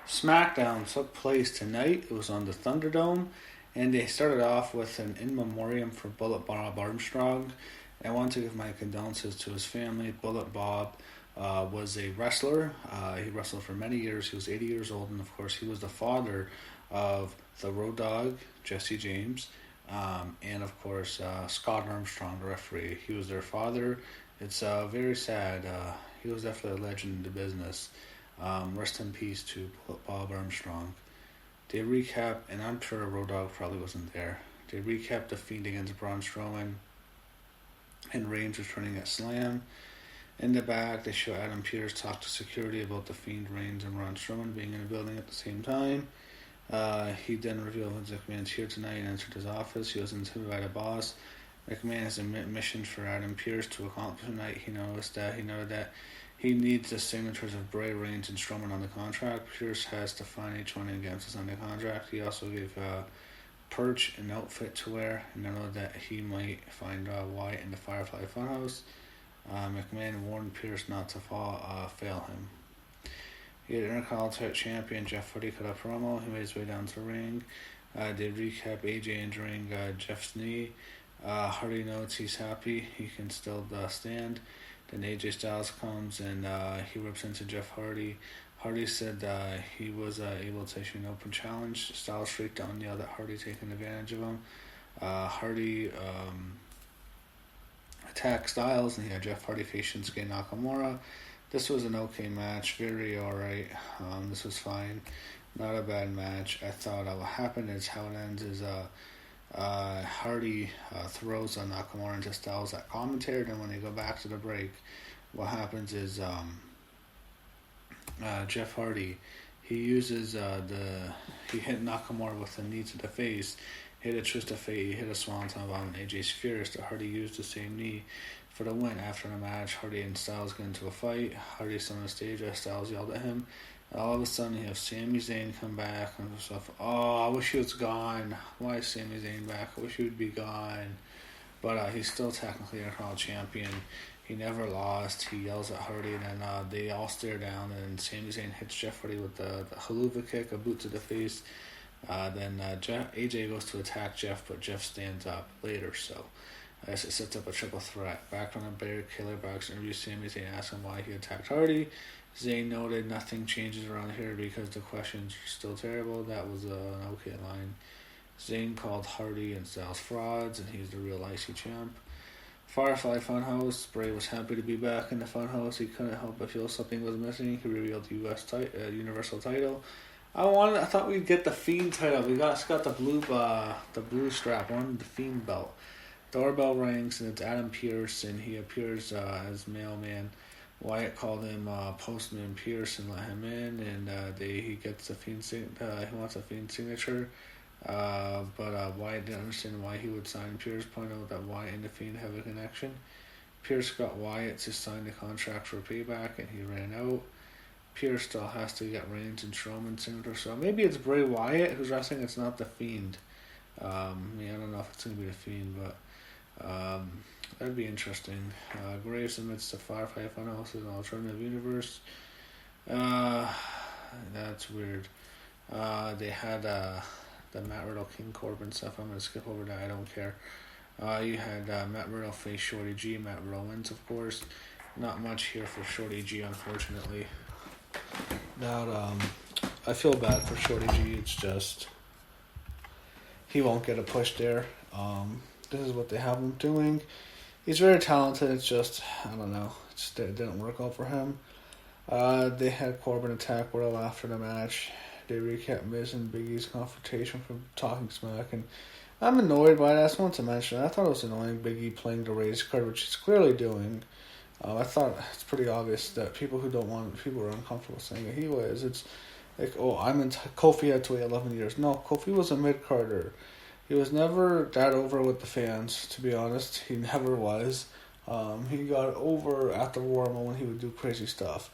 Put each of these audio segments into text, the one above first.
SmackDown took place tonight. It was on the Thunderdome, and they started off with an in memoriam for Bullet Bob Armstrong. I want to give my condolences to his family. Bullet Bob was a wrestler. He wrestled for many years. He was 80 years old, and of course, he was the father of the Road Dogg, Jesse James, and of course, Scott Armstrong, the referee. He was their father. It's very sad. He was definitely a legend in the business. Rest in peace to Bob Armstrong. They recap, and I'm sure Road Dogg probably wasn't there. They recap the Fiend against Braun Strowman and Reigns returning at Slam. In the back, they show Adam Pearce talk to security about the Fiend, Reigns, and Braun Strowman being in the building at the same time. He then revealed Vince McMahon's here tonight and entered his office. He was intimidated by the boss. McMahon has a mission for Adam Pearce to accomplish tonight. He noted that he needs the signatures of Bray, Reigns, and Strowman on the contract. Pearce has to find each one and get emphasis on the contract. He also gave Perch an outfit to wear, and noted that he might find Wyatt in the Firefly Funhouse. McMahon warned Pearce not to fail him. He had Intercontinental champion Jeff Hardy cut a promo. He made his way down to the ring. They recap AJ injuring Jeff's knee. Hardy notes he's happy he can still stand. Then AJ Styles comes and he rips into Jeff Hardy. Hardy said he was able to issue an open challenge. Styles freaked out and yelled at Hardy taking advantage of him. Hardy attacked Styles and he had Jeff Hardy face Shinsuke Nakamura. This was an okay match, very alright. This was fine, not a bad match. I thought what happened is how it ends is Hardy throws Nakamura into Styles at commentary. Then when they go back to the break, what happens is Jeff Hardy, he uses he hit Nakamura with a knee to the face, hit a twist of fate, he hit a swanton bomb, and AJ's furious that Hardy used the same knee for the win. After the match, Hardy and Styles get into a fight. Hardy's on the stage as Styles yelled at him. And all of a sudden, you have Sami Zayn come back and stuff. Oh, I wish he was gone. Why is Sami Zayn back? I wish he would be gone. But he's still technically a Intercontinental champion. He never lost. He yells at Hardy, and then they all stare down. And Sami Zayn hits Jeff Hardy with the haluva kick, a boot to the face. Then AJ goes to attack Jeff, but Jeff stands up later. So I guess it sets up a triple threat. Back on the Bear Killer Box interview, Sami Zayn asked him why he attacked Hardy. Zayn noted nothing changes around here because the questions are still terrible. That was an okay line. Zayn called Hardy and Styles frauds, and he's the real IC champ. Firefly Funhouse. Bray was happy to be back in the Funhouse. He couldn't help but feel something was missing. He revealed the Universal title. I thought we'd get the Fiend title. We got the blue strap on the Fiend belt. Doorbell rings and it's Adam Pearce, and he appears as mailman. Wyatt called him Postman Pearce and let him in, and he gets the Fiend. He wants a Fiend signature, but Wyatt didn't understand why he would sign Pearce. Pointed out that Wyatt and the Fiend have a connection. Pearce got Wyatt to sign the contract for payback, and he ran out. Pearce still has to get Reigns and Strowman signature, so maybe it's Bray Wyatt who's wrestling. It's not the Fiend. I don't know if it's gonna be the Fiend, but that'd be interesting. Graves admits the Firefly Funhouse is an alternative universe. That's weird. They had the Matt Riddle King Corbin stuff. I'm gonna skip over that. I don't care. You had Matt Riddle face Shorty G. Matt Riddle wins, of course. Not much here for Shorty G, unfortunately. I feel bad for Shorty G. It's just he won't get a push there. This is what they have him doing. He's very talented. It's just, I don't know. It didn't work out for him. They had Corbin attack Riddle after the match. They recapped Miz and Big E's confrontation from Talking Smack. And I'm annoyed by that. I just want to mention I thought it was annoying Big E playing the race card, which he's clearly doing. I thought it's pretty obvious that people are uncomfortable saying that he was. It's like, oh, Kofi had to wait 11 years. No, Kofi was a mid-carder. He was never that over with the fans, to be honest. He never was. He got over at the Royal Rumble when he would do crazy stuff.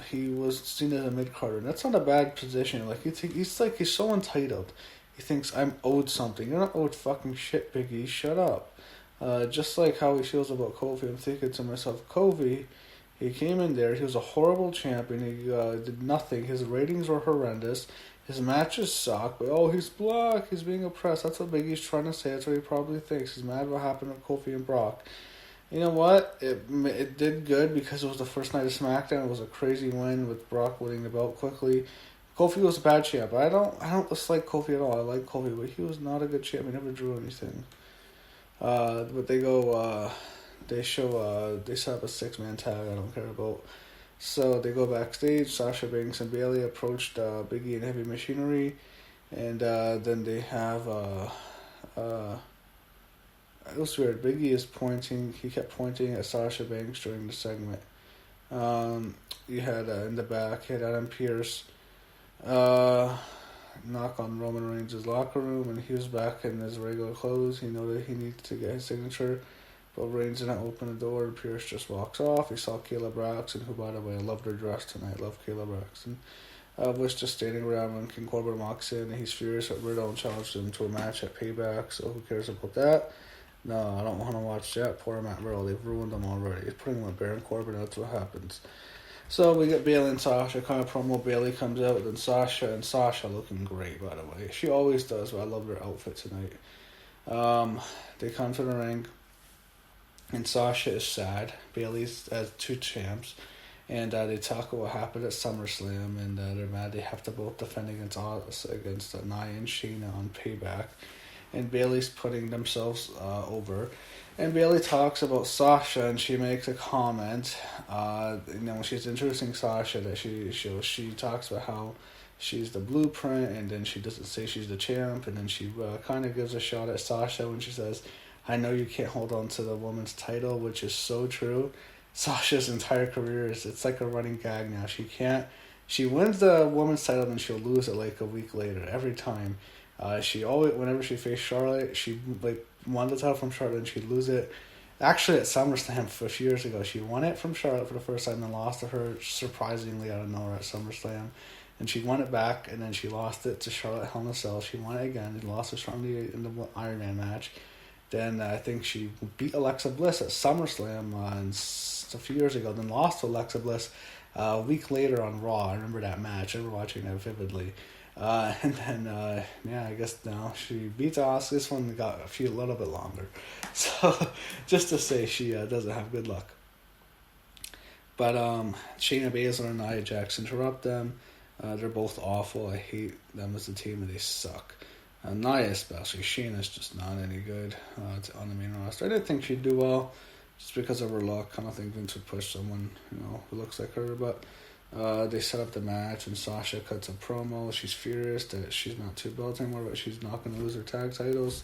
He was seen as a mid-carder. That's not a bad position. Like he's so entitled. He thinks I'm owed something. You're not owed fucking shit, Big E. Shut up. Just like how he feels about Kofi, I'm thinking to myself, Kofi, He came in there. He was a horrible champion. He did nothing. His ratings were horrendous. His matches suck. But, oh, he's black. He's being oppressed. That's what Big E's trying to say. That's what he probably thinks. He's mad what happened with Kofi and Brock. You know what? It did good because it was the first night of SmackDown. It was a crazy win with Brock winning the belt quickly. Kofi was a bad champ. I don't dislike Kofi at all. I like Kofi, but he was not a good champ. He never drew anything. But they go. They set up a 6-man tag. I don't care about. So they go backstage. Sasha Banks and Bayley approached Big E and Heavy Machinery, and then they have. It was weird. Big E is pointing. He kept pointing at Sasha Banks during the segment. You had in the back. You had Adam Pearce knock on Roman Reigns' locker room, and he was back in his regular clothes. He knew that he needed to get his signature, but Reigns didn't open the door. Pearce just walks off. He saw Kayla Braxton, who, by the way, I loved her dress tonight. Love Kayla Braxton. Was just standing around when King Corbin walks in, and he's furious that Riddle and challenged him to a match at Payback, so who cares about that? No, I don't want to watch that. Poor Matt Riddle. They've ruined him already. He's putting him with Baron Corbin. That's what happens. So we get Bayley and Sasha. Kind of promo. Bayley comes out. Then Sasha looking great, by the way. She always does, but I love her outfit tonight. They come to the ring. And Sasha is sad. Bayley's as 2 champs. And they talk about what happened at SummerSlam. And they're mad they have to both defend against Nia and Shayna on Payback. And Bayley's putting themselves over. And Bayley talks about Sasha, and she makes a comment. She's introducing Sasha, that she talks about how she's the blueprint, and then she doesn't say she's the champ, and then she kind of gives a shot at Sasha when she says, "I know you can't hold on to the woman's title," which is so true. Sasha's entire career it's like a running gag now. She wins the woman's title, and she'll lose it like a week later every time. She always, whenever she faced Charlotte, she won the title from Charlotte and she'd lose it. Actually, at SummerSlam a few years ago, she won it from Charlotte for the first time and then lost to her surprisingly out of nowhere at SummerSlam. And she won it back, and then she lost it to Charlotte at Hell in a Cell. She won it again and lost it strongly in the Iron Man match. Then I think she beat Alexa Bliss at SummerSlam a few years ago, then lost to Alexa Bliss a week later on Raw. I remember that match. I remember watching that vividly. And then, I guess now she beats Asuka. This one got a little bit longer. So, just to say she doesn't have good luck. But Shayna Baszler and Nia Jax interrupt them. They're both awful. I hate them as a team, and they suck. Nia especially. Shayna's just not any good on the main roster. I didn't think she'd do well, just because of her luck. I don't think Vince would push someone who looks like her, but... they set up the match, and Sasha cuts a promo. She's furious that she's not 2 belts anymore, but she's not going to lose her tag titles.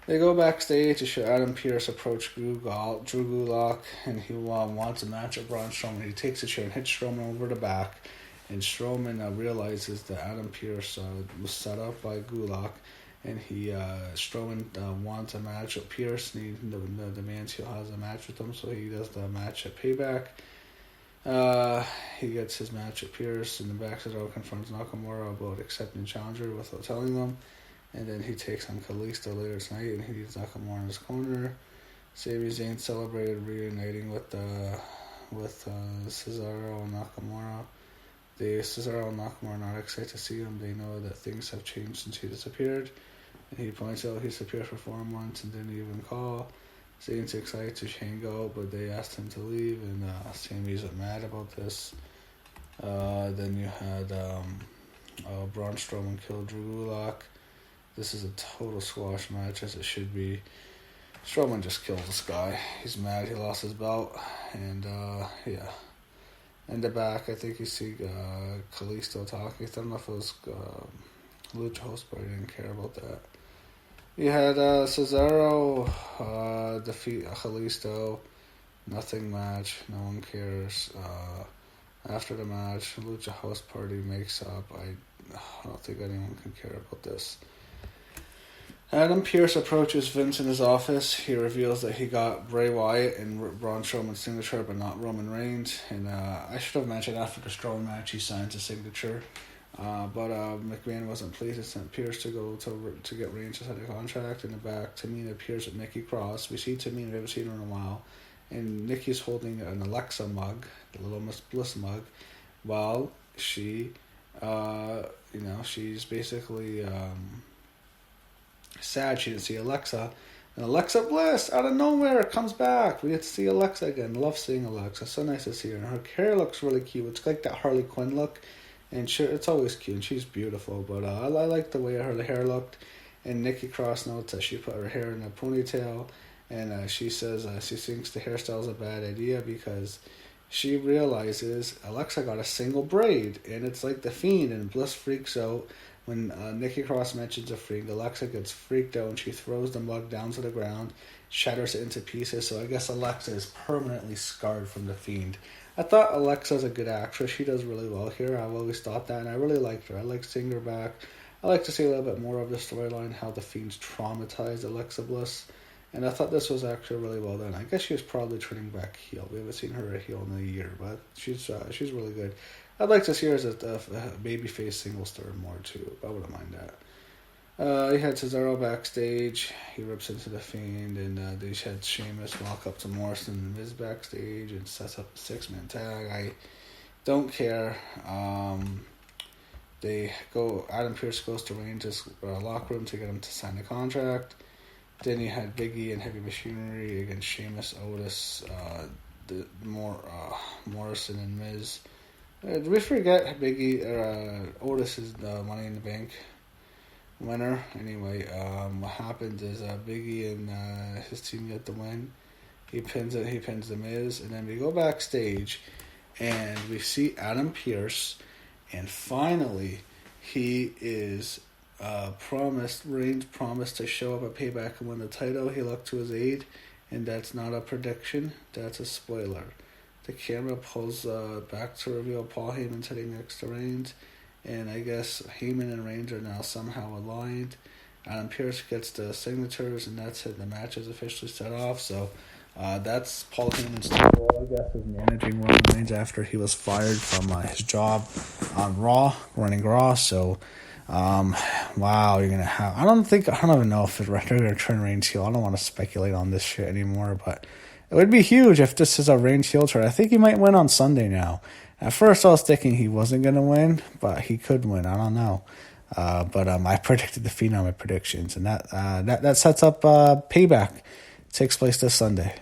They go backstage to show Adam Pearce approach Drew Gulak, and he wants a match at Braun Strowman. He takes a chair and hits Strowman over the back, and Strowman realizes that Adam Pearce was set up by Gulak, and Strowman wants a match with Pearce, and he demands he has a match with him, so he does the match at Payback. He gets his match at Pearce, and the back Cesaro confronts Nakamura about accepting challenger without telling them, and then he takes on Kalisto later tonight, and he leaves Nakamura in his corner. Sami Zayn celebrated reuniting with Cesaro and Nakamura. Cesaro and Nakamura are not excited to see him. They know that things have changed since he disappeared, and he points out he's disappeared for 4 months and didn't even call. Zayn's excited to hang out, but they asked him to leave, and Sami's mad about this. Then you had Braun Strowman kill Drew Gulak. This is a total squash match, as it should be. Strowman just killed this guy. He's mad he lost his belt, and yeah. In the back, I think you see Kalisto talking. I don't know if it was Lucha host, but I didn't care about that. You had Cesaro defeat Kalisto. Nothing match. No one cares. After the match, Lucha House Party makes up. I don't think anyone can care about this. Adam Pearce approaches Vince in his office. He reveals that he got Bray Wyatt and Braun Strowman's signature, but not Roman Reigns. And I should have mentioned after the Strowman match, he signed a signature. But McMahon wasn't pleased and sent Pearce to go to get Reigns to sign a contract. In the back, Tamina appears with Nikki Cross. We see Tamina, we haven't seen her in a while. and Nikki's holding an Alexa mug, the Little Miss Bliss mug, while she, she's basically sad she didn't see Alexa. And Alexa Bliss, out of nowhere, comes back. We get to see Alexa again. Love seeing Alexa. So nice to see her. And her hair looks really cute. It's like that Harley Quinn look. And it's always cute. And she's beautiful. But I like the way her hair looked. And Nikki Cross notes that she put her hair in a ponytail. And she says she thinks the hairstyle is a bad idea because she realizes Alexa got a single braid. And it's like the Fiend. And Bliss freaks out. When Nikki Cross mentions a freak, Alexa gets freaked out and she throws the mug down to the ground, shatters it into pieces. So I guess Alexa is permanently scarred from the Fiend. I thought Alexa's a good actress. She does really well here. I've always thought that, and I really liked her. I like seeing her back. I like to see a little bit more of the storyline, how the Fiend's traumatized Alexa Bliss. And I thought this was actually really well done. I guess she was probably turning back heel. We haven't seen her a heel in a year, but she's really good. I'd like to see her as a babyface single star more too. I wouldn't mind that. He had Cesaro backstage. He rips into the Fiend, and they had Sheamus walk up to Morrison and Miz backstage and sets up a 6-man tag. I don't care. Adam Pearce goes to Reigns' locker room to get him to sign the contract. Then you had Big E and Heavy Machinery against Sheamus, Otis, Morrison, and Miz. Did we forget Big E? Otis is the Money in the Bank winner. Anyway, what happened is Big E and his team get the win. He pins the Miz, and then we go backstage, and we see Adam Pearce, and finally he is Reigns promised to show up at Payback and win the title. He looked to his aide, and that's not a prediction, that's a spoiler. The camera pulls back to reveal Paul Heyman sitting next to Reigns, and I guess Heyman and Reigns are now somehow aligned. Adam Pearce gets the signatures, and that's it. The match is officially set off. So that's Paul Heyman's role, I guess, as managing Roman Reigns after he was fired from his job on Raw, running Raw. So wow, you're gonna have. I don't even know if they're gonna turn Reigns heel. I don't want to speculate on this shit anymore, but it would be huge if this is a Reigns heel turn. I think he might win on Sunday now. At first, I was thinking he wasn't going to win, but he could win. I don't know. But I predicted the Fiend on my predictions, and that sets up Payback. It takes place this Sunday.